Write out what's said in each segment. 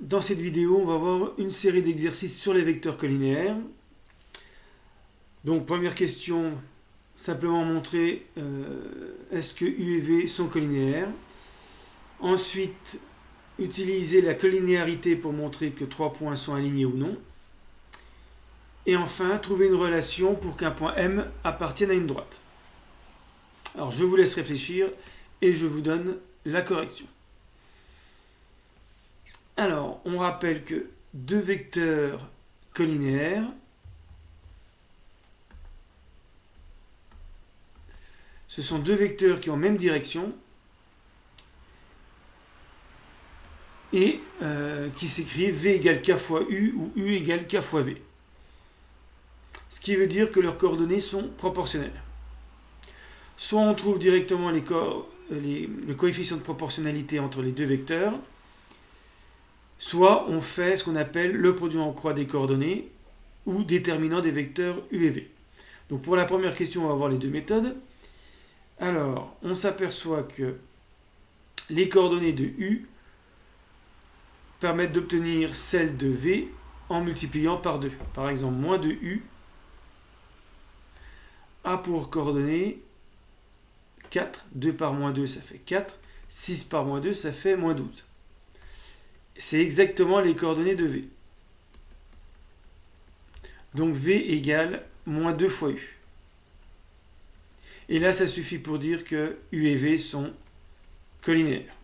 dans cette vidéo, on va voir une série d'exercices sur les vecteurs collinéaires. Donc première question, simplement montrer est-ce que U et V sont collinéaires. Ensuite, utiliser la collinéarité pour montrer que trois points sont alignés ou non. Et enfin, trouver une relation pour qu'un point M appartienne à une droite. Alors je vous laisse réfléchir et je vous donne la correction. Alors, on rappelle que deux vecteurs collinéaires ce sont deux vecteurs qui ont même direction et qui s'écrivent V égale K fois U ou U égale K fois V. Ce qui veut dire que leurs coordonnées sont proportionnelles. Soit on trouve directement le coefficient de proportionnalité entre les deux vecteurs, soit on fait ce qu'on appelle le produit en croix des coordonnées ou déterminant des vecteurs U et V. Donc pour la première question, on va voir les deux méthodes. Alors, on s'aperçoit que les coordonnées de U permettent d'obtenir celles de V en multipliant par 2. Par exemple, moins de U a pour coordonnées 4. 2 par moins 2, ça fait 4. 6 par moins 2, ça fait moins 12. C'est exactement les coordonnées de V. Donc V égale moins 2 fois U. Et là, ça suffit pour dire que U et V sont collinéaires.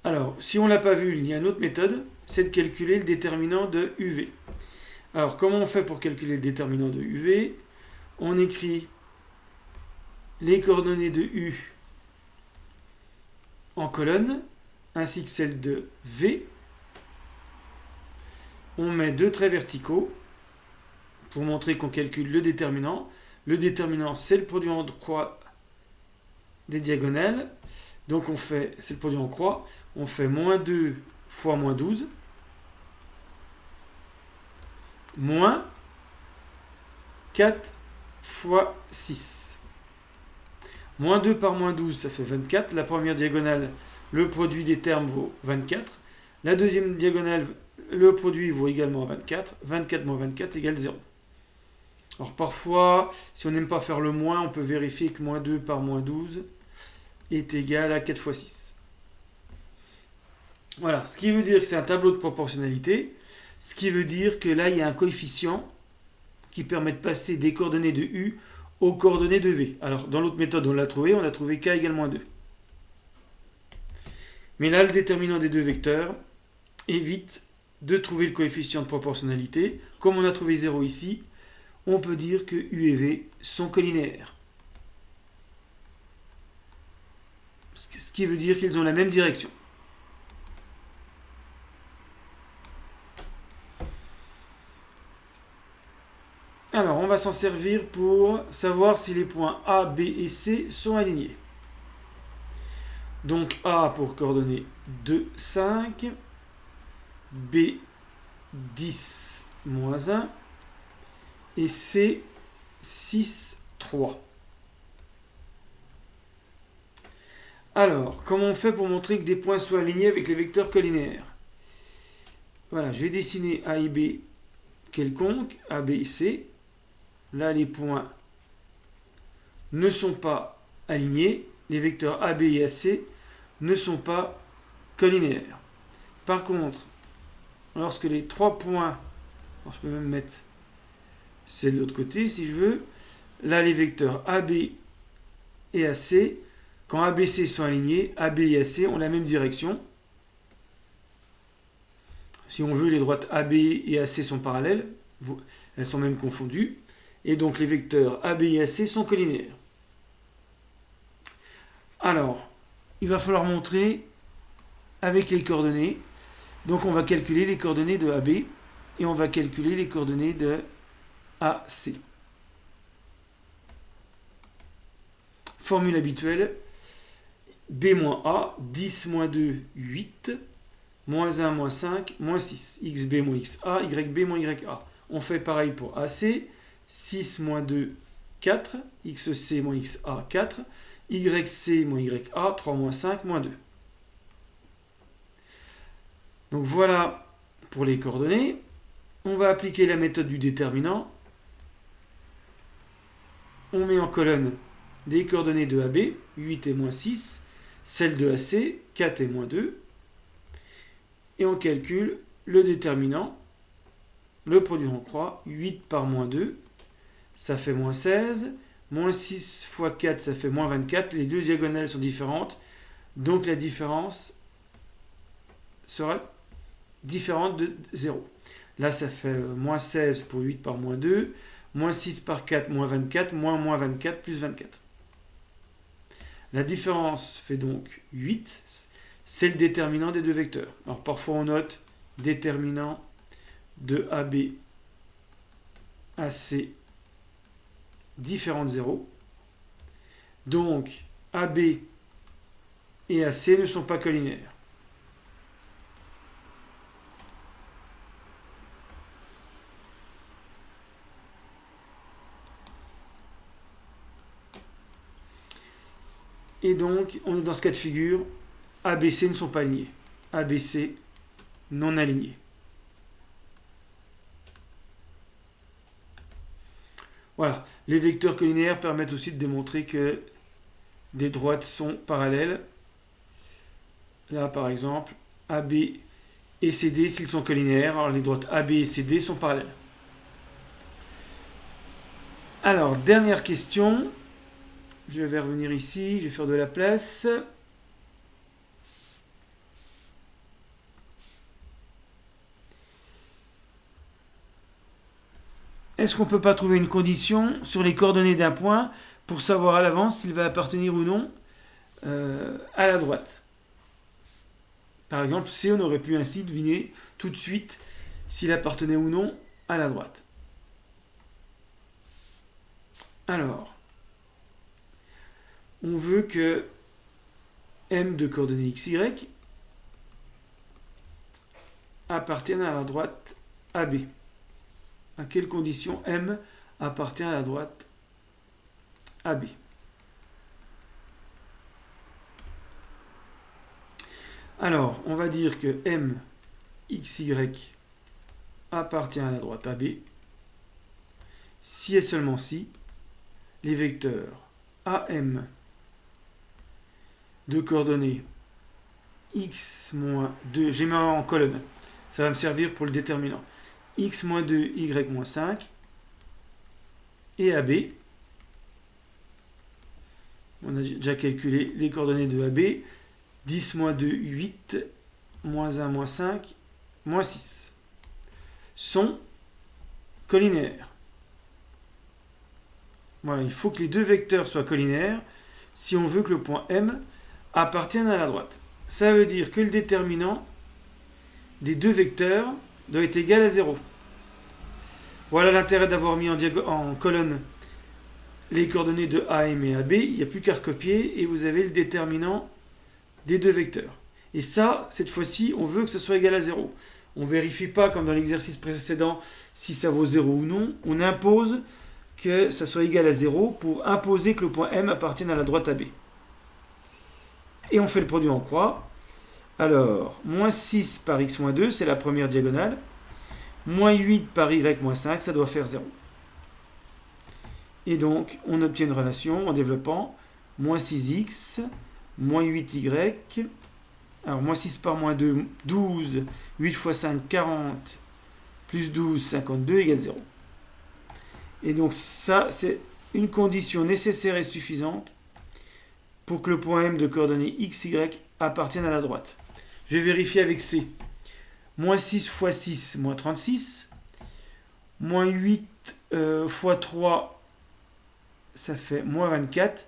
Alors, si on ne l'a pas vu, il y a une autre méthode, c'est de calculer le déterminant de UV. Alors, comment on fait pour calculer le déterminant de UV? On écrit les coordonnées de U en colonne, ainsi que celles de V. On met deux traits verticaux pour montrer qu'on calcule le déterminant. Le déterminant, c'est le produit en croix des diagonales. Donc c'est le produit en croix. On fait moins 2 fois moins 12, moins 4 fois 6. Moins 2 par moins 12, ça fait 24. La première diagonale, le produit des termes vaut 24. La deuxième diagonale, le produit vaut également 24. 24 moins 24 égale 0. Alors parfois, si on n'aime pas faire le moins, on peut vérifier que moins 2 par moins 12 est égal à 4 fois 6. Voilà, ce qui veut dire que c'est un tableau de proportionnalité, ce qui veut dire que là, il y a un coefficient qui permet de passer des coordonnées de U aux coordonnées de V. Alors, dans l'autre méthode, on a trouvé K égale moins 2. Mais là, le déterminant des deux vecteurs évite de trouver le coefficient de proportionnalité. Comme on a trouvé 0 ici, on peut dire que U et V sont collinéaires. Ce qui veut dire qu'ils ont la même direction. Alors, on va s'en servir pour savoir si les points A, B et C sont alignés. Donc A pour coordonnées 2, 5, B 10, moins 1, et C 6, 3. Alors, comment on fait pour montrer que des points soient alignés avec les vecteurs collinéaires? Voilà, je vais dessiner A et B quelconques, A, B et C. Là, les points ne sont pas alignés. Les vecteurs AB et AC ne sont pas collinéaires. Par contre, lorsque les trois points, je peux même mettre c'est de l'autre côté si je veux, là les vecteurs AB et AC, quand ABC sont alignés, AB et AC ont la même direction. Si on veut, les droites AB et AC sont parallèles, elles sont même confondues. Et donc les vecteurs AB et AC sont collinéaires. Alors, il va falloir montrer avec les coordonnées. Donc on va calculer les coordonnées de AB et on va calculer les coordonnées de AC. Formule habituelle. B moins A, 10 moins 2, 8, moins 1 moins 5, moins 6. XB moins XA, YB moins YA. On fait pareil pour AC. 6 moins 2, 4, xc moins xa 4, yc moins ya 3 moins 5 moins 2. Donc voilà pour les coordonnées. On va appliquer la méthode du déterminant. On met en colonne les coordonnées de AB, 8 et moins 6, celles de AC, 4 et moins 2, et on calcule le déterminant, le produit en croix, 8 par moins 2, ça fait moins 16, moins 6 fois 4, ça fait moins 24, les deux diagonales sont différentes, donc la différence sera différente de 0. Là, ça fait moins 16 pour 8 par moins 2, moins 6 par 4, moins 24, moins 24, plus 24. La différence fait donc 8, c'est le déterminant des deux vecteurs. Alors parfois on note déterminant de AB, AC, différent de 0. Donc AB et AC ne sont pas collinaires. Et donc, on est dans ce cas de figure, ABC ne sont pas alignés. ABC non alignés. Voilà. Les vecteurs collinaires permettent aussi de démontrer que des droites sont parallèles. Là, par exemple, AB et CD, s'ils sont collinaires, alors les droites AB et CD sont parallèles. Alors, dernière question. Je vais revenir ici, je vais faire de la place. Est-ce qu'on ne peut pas trouver une condition sur les coordonnées d'un point pour savoir à l'avance s'il va appartenir ou non à la droite? Par exemple, C, on aurait pu ainsi deviner tout de suite s'il appartenait ou non à la droite. Alors, on veut que M de coordonnées XY appartienne à la droite AB. À quelles conditions M appartient à la droite AB? Alors, on va dire que M, XY appartient à la droite AB si et seulement si les vecteurs AM de coordonnées x moins 2, j'ai mis en colonne, ça va me servir pour le déterminant, x moins 2, y moins 5, et AB, on a déjà calculé les coordonnées de AB, 10 moins 2, 8, moins 1, moins 5, moins 6, sont collinaires. Voilà, il faut que les deux vecteurs soient collinaires si on veut que le point M appartienne à la droite. Ça veut dire que le déterminant des deux vecteurs doit être égal à 0. Voilà l'intérêt d'avoir mis en colonne les coordonnées de AM et AB. Il n'y a plus qu'à recopier et vous avez le déterminant des deux vecteurs. Et ça, cette fois-ci, on veut que ce soit égal à 0. On ne vérifie pas, comme dans l'exercice précédent, si ça vaut 0 ou non. On impose que ça soit égal à 0 pour imposer que le point M appartienne à la droite AB. Et on fait le produit en croix. Alors, moins 6 par x moins 2, c'est la première diagonale. Moins 8 par y moins 5, ça doit faire 0. Et donc, on obtient une relation en développant moins 6x, moins 8y. Alors, moins 6 par moins 2, 12. 8 fois 5, 40. Plus 12, 52 égale 0. Et donc ça, c'est une condition nécessaire et suffisante pour que le point M de coordonnées x, y appartienne à la droite. Je vais vérifier avec C. Moins 6 fois 6, moins 36. Moins 8 fois 3, ça fait moins 24.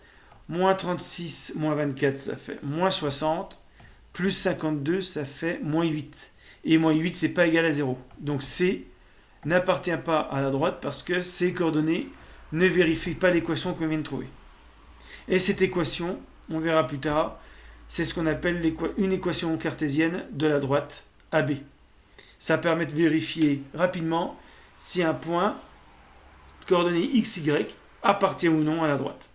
Moins 36, moins 24, ça fait moins 60. Plus 52, ça fait moins 8. Et moins 8, c'est pas égal à 0. Donc C n'appartient pas à la droite parce que ces coordonnées ne vérifient pas l'équation qu'on vient de trouver. Et cette équation, on verra plus tard, c'est ce qu'on appelle une équation cartésienne de la droite AB. Ça permet de vérifier rapidement si un point coordonné XY appartient ou non à la droite.